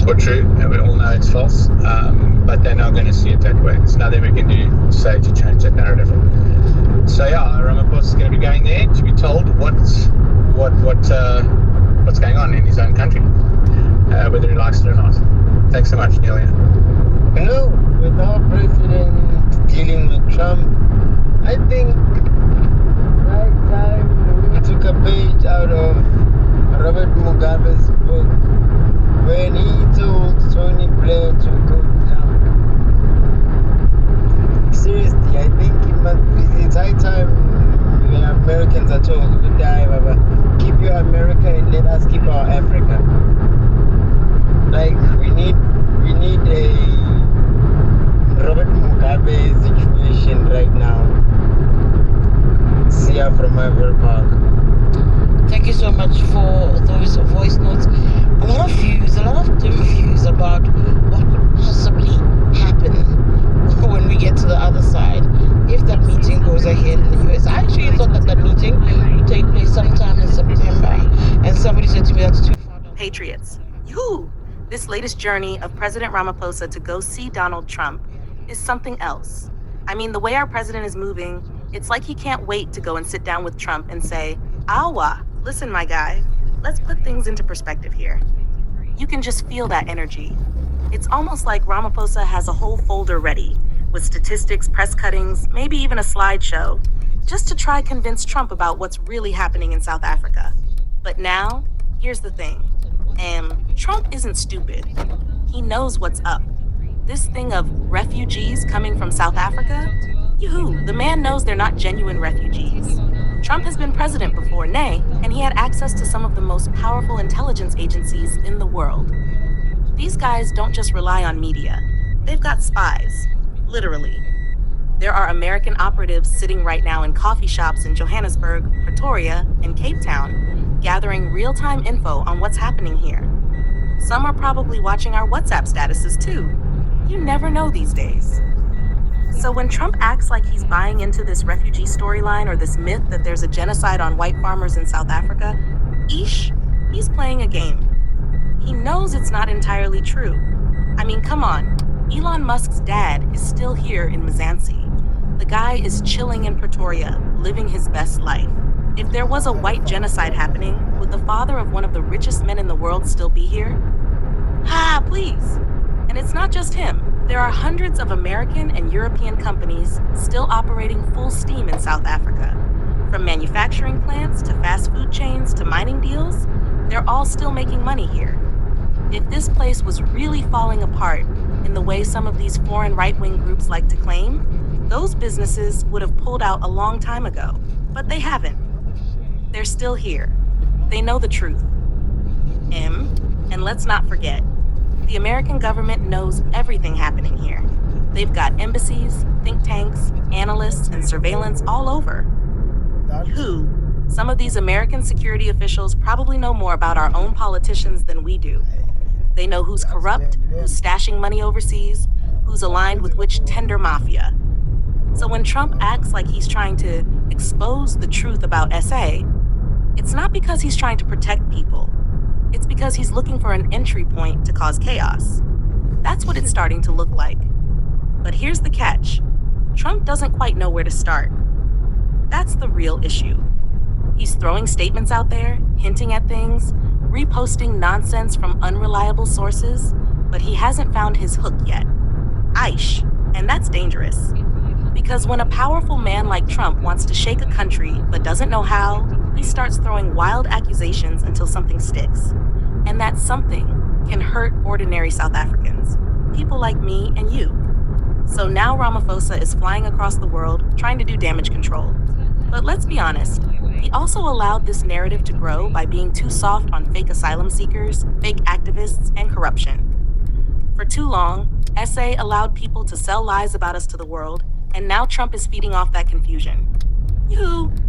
or true, and we all know it's false, but they're not going to see it that way. There's nothing we can do, say, to change that narrative. So yeah, Ramaphosa is going to be going there to be told what's going on in his own country, whether he likes it or not. Thanks so much, Nelia. With our president dealing with Trump, I think right time we took a page out of Robert Mugabe's book when he told Tony Blair to go down. Seriously, I think it's high time Americans are told to die, Baba. Keep your America and let us keep our Africa. Like we need a Robert Mugabe situation right now. See ya from Ivory Park. Thank you so much for those voice notes. A lot of dim views about what could possibly happen when we get to the other side if that meeting goes ahead in the US. I actually thought that meeting would take place sometime in September, and somebody said to me that's too far down. Patriots, this latest journey of President Ramaphosa to go see Donald Trump is something else. I mean, the way our president is moving, it's like he can't wait to go and sit down with Trump and say, Awa, listen, my guy, let's put things into perspective here. You can just feel that energy. It's almost like Ramaphosa has a whole folder ready with statistics, press cuttings, maybe even a slideshow, just to try convince Trump about what's really happening in South Africa. But now, here's the thing. Trump isn't stupid. He knows what's up. This thing of refugees coming from South Africa? The man knows they're not genuine refugees. Trump has been president before, and he had access to some of the most powerful intelligence agencies in the world. These guys don't just rely on media. They've got spies, literally. There are American operatives sitting right now in coffee shops in Johannesburg, Pretoria, and Cape Town, gathering real-time info on what's happening here. Some are probably watching our WhatsApp statuses too. You never know these days. So when Trump acts like he's buying into this refugee storyline or this myth that there's a genocide on white farmers in South Africa, he's playing a game. He knows it's not entirely true. I mean, come on. Elon Musk's dad is still here in Mzansi. The guy is chilling in Pretoria, living his best life. If there was a white genocide happening, would the father of one of the richest men in the world still be here? Please. And it's not just him. There are hundreds of American and European companies still operating full steam in South Africa. From manufacturing plants to fast food chains to mining deals, they're all still making money here. If this place was really falling apart in the way some of these foreign right-wing groups like to claim, those businesses would have pulled out a long time ago. But they haven't. They're still here. They know the truth. And let's not forget, the American government knows everything happening here. They've got embassies, think tanks, analysts, and surveillance all over. Some of these American security officials probably know more about our own politicians than we do. They know who's corrupt, who's stashing money overseas, who's aligned with which tender mafia. So when Trump acts like he's trying to expose the truth about SA, it's not because he's trying to protect people. It's because he's looking for an entry point to cause chaos. That's what it's starting to look like. But here's the catch. Trump doesn't quite know where to start. That's the real issue. He's throwing statements out there, hinting at things, reposting nonsense from unreliable sources, but he hasn't found his hook yet. Aish, and that's dangerous. Because when a powerful man like Trump wants to shake a country but doesn't know how, he starts throwing wild accusations until something sticks. And that something can hurt ordinary South Africans, people like me and you. So now Ramaphosa is flying across the world trying to do damage control. But let's be honest, he also allowed this narrative to grow by being too soft on fake asylum seekers, fake activists, and corruption. For too long, SA allowed people to sell lies about us to the world, and now Trump is feeding off that confusion.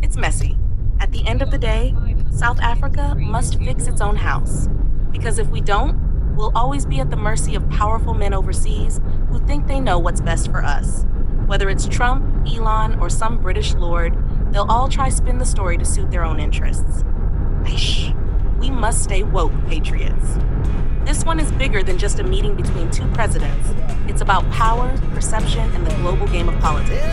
It's messy. At the end of the day, South Africa must fix its own house. Because if we don't, we'll always be at the mercy of powerful men overseas who think they know what's best for us. Whether it's Trump, Elon, or some British lord, they'll all try spin the story to suit their own interests. We must stay woke, patriots. This one one is bigger than just a meeting between two presidents. It's about power, perception, and the global game of politics.